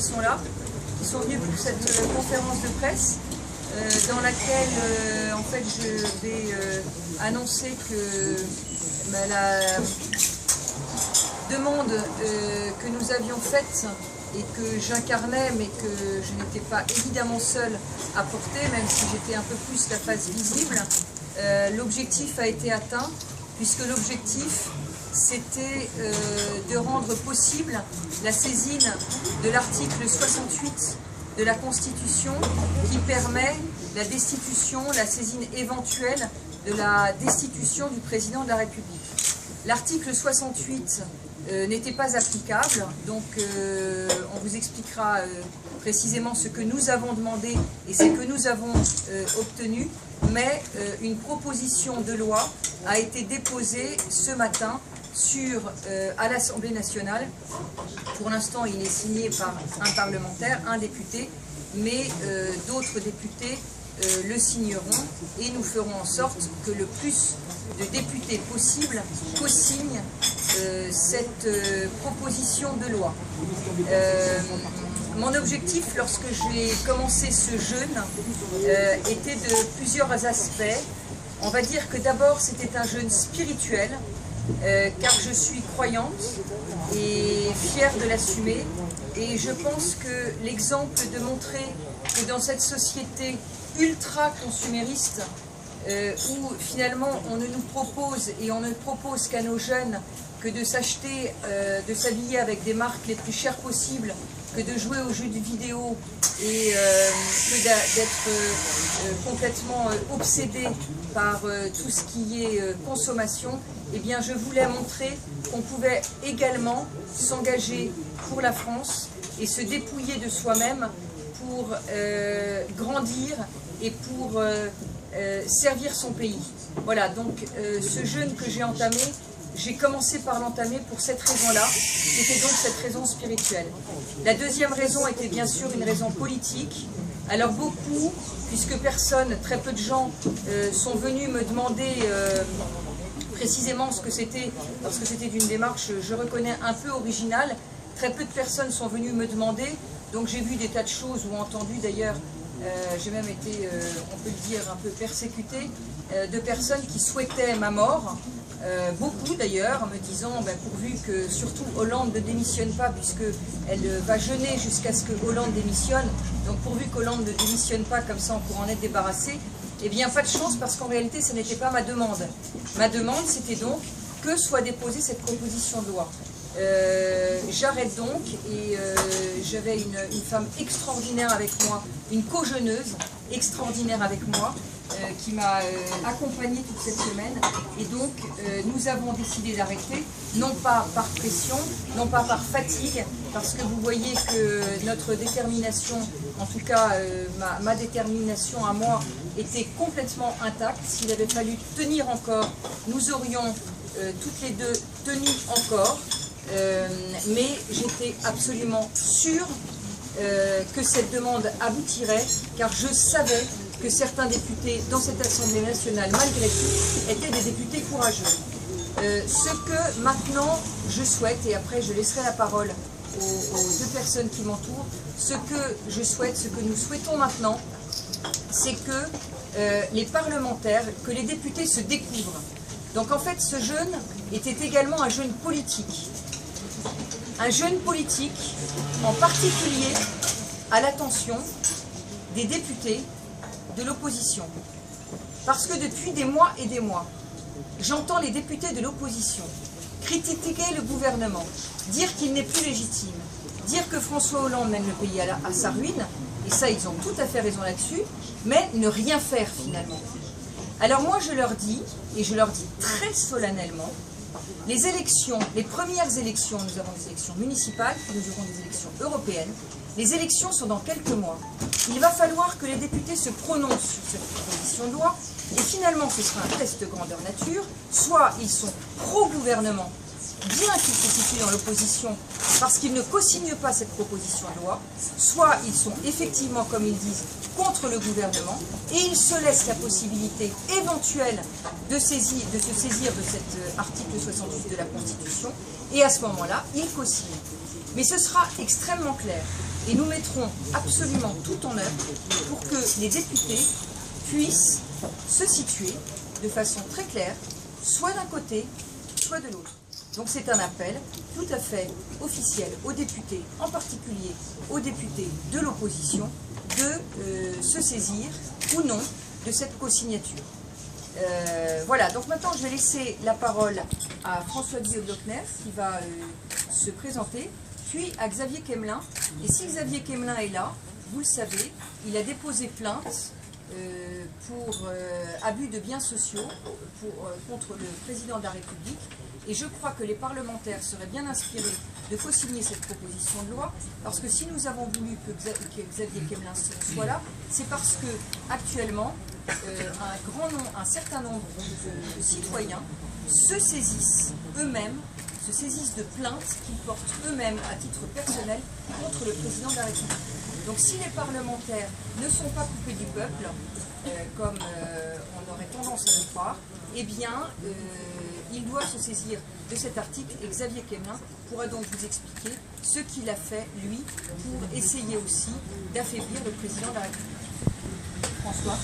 sont là, qui sont venus pour cette conférence de presse dans laquelle en fait je vais annoncer que la demande que nous avions faite et que j'incarnais, mais que je n'étais pas évidemment seule à porter, même si j'étais un peu plus la face visible, l'objectif a été atteint, puisque l'objectif c'était de rendre possible la saisine de l'article 68 de la Constitution qui permet la destitution, la saisine éventuelle de la destitution du président de la République. L'article 68 n'était pas applicable, donc on vous expliquera précisément ce que nous avons demandé et ce que nous avons obtenu, mais une proposition de loi a été déposée ce matin à l'Assemblée nationale. Pour l'instant, il est signé par un parlementaire, un député, mais d'autres députés le signeront et nous ferons en sorte que le plus de députés possible co-signent cette proposition de loi. Mon objectif, lorsque j'ai commencé ce jeûne, était de plusieurs aspects. On va dire que d'abord, c'était un jeûne spirituel, car je suis croyante et fière de l'assumer. Et je pense que l'exemple de montrer que dans cette société ultra-consumériste, où finalement on ne nous propose et on ne propose qu'à nos jeunes que de s'acheter, de s'habiller avec des marques les plus chères possibles, que de jouer aux jeux de vidéo et que d'être complètement obsédé par tout ce qui est consommation, eh bien je voulais montrer qu'on pouvait également s'engager pour la France et se dépouiller de soi-même pour grandir et pour servir son pays. Voilà, donc ce jeûne que j'ai entamé, j'ai commencé par l'entamer pour cette raison-là, c'était donc cette raison spirituelle. La deuxième raison était bien sûr une raison politique. Alors beaucoup, puisque personne, très peu de gens sont venus me demander précisément ce que c'était, parce que c'était une démarche, je reconnais, un peu originale. Très peu de personnes sont venues me demander, donc j'ai vu des tas de choses, ou entendu d'ailleurs, j'ai même été, on peut le dire, un peu persécutée, de personnes qui souhaitaient ma mort, beaucoup d'ailleurs, me disant, pourvu que surtout Hollande ne démissionne pas, puisqu'elle va jeûner jusqu'à ce que Hollande démissionne, donc pourvu qu'Hollande ne démissionne pas, comme ça on pourra en être débarrassé, eh bien pas de chance, parce qu'en réalité ce n'était pas ma demande. Ma demande c'était donc que soit déposée cette proposition de loi. J'arrête donc, et j'avais une femme extraordinaire avec moi, une co-jeuneuse extraordinaire avec moi, qui m'a accompagnée toute cette semaine, et donc nous avons décidé d'arrêter, non pas par pression, non pas par fatigue, parce que vous voyez que notre détermination, en tout cas ma détermination à moi, était complètement intacte. S'il avait fallu tenir encore, nous aurions toutes les deux tenu encore. Mais j'étais absolument sûre que cette demande aboutirait, car je savais que certains députés dans cette Assemblée nationale, malgré tout, étaient des députés courageux. Ce que maintenant je souhaite, et après je laisserai la parole aux deux personnes qui m'entourent, ce que je souhaite, ce que nous souhaitons maintenant, c'est que les parlementaires, que les députés se découvrent. Donc en fait ce jeûne était également un jeûne politique. Un jeûne politique, en particulier à l'attention des députés de l'opposition. Parce que depuis des mois et des mois, j'entends les députés de l'opposition critiquer le gouvernement, dire qu'il n'est plus légitime, dire que François Hollande mène le pays à sa ruine, et ça ils ont tout à fait raison là-dessus, mais ne rien faire finalement. Alors moi je leur dis, et je leur dis très solennellement, les élections, les premières élections, nous avons des élections municipales, puis nous aurons des élections européennes. Les élections sont dans quelques mois. Il va falloir que les députés se prononcent sur cette proposition de loi, et finalement ce sera un test de grandeur nature. Soit ils sont pro-gouvernement, bien qu'ils se situent dans l'opposition, parce qu'ils ne co-signent pas cette proposition de loi, soit ils sont effectivement, comme ils disent, contre le gouvernement, et ils se laissent la possibilité éventuelle de se saisir de cet article 68 de la Constitution, et à ce moment-là, ils co-signent. Mais ce sera extrêmement clair et nous mettrons absolument tout en œuvre pour que les députés puissent se situer de façon très claire, soit d'un côté, soit de l'autre. Donc c'est un appel tout à fait officiel aux députés, en particulier aux députés de l'opposition, de se saisir ou non de cette co-signature. Voilà, donc maintenant je vais laisser la parole à François-Xavier Blockner qui va se présenter, puis à Xavier Quemelin. Et si Xavier Quemelin est là, vous le savez, il a déposé plainte pour abus de biens sociaux contre le président de la République. Et je crois que les parlementaires seraient bien inspirés de co-signer cette proposition de loi, parce que si nous avons voulu que Xavier Quemelin soit là, c'est parce que actuellement un certain nombre de citoyens se saisissent eux-mêmes, se saisissent de plaintes qu'ils portent eux-mêmes à titre personnel contre le président de la République. Donc si les parlementaires ne sont pas coupés du peuple, comme on aurait tendance à le croire, eh bien, ils doivent se saisir de cet article et Xavier Quemelin pourra donc vous expliquer ce qu'il a fait, lui, pour essayer aussi d'affaiblir le président de la République. François.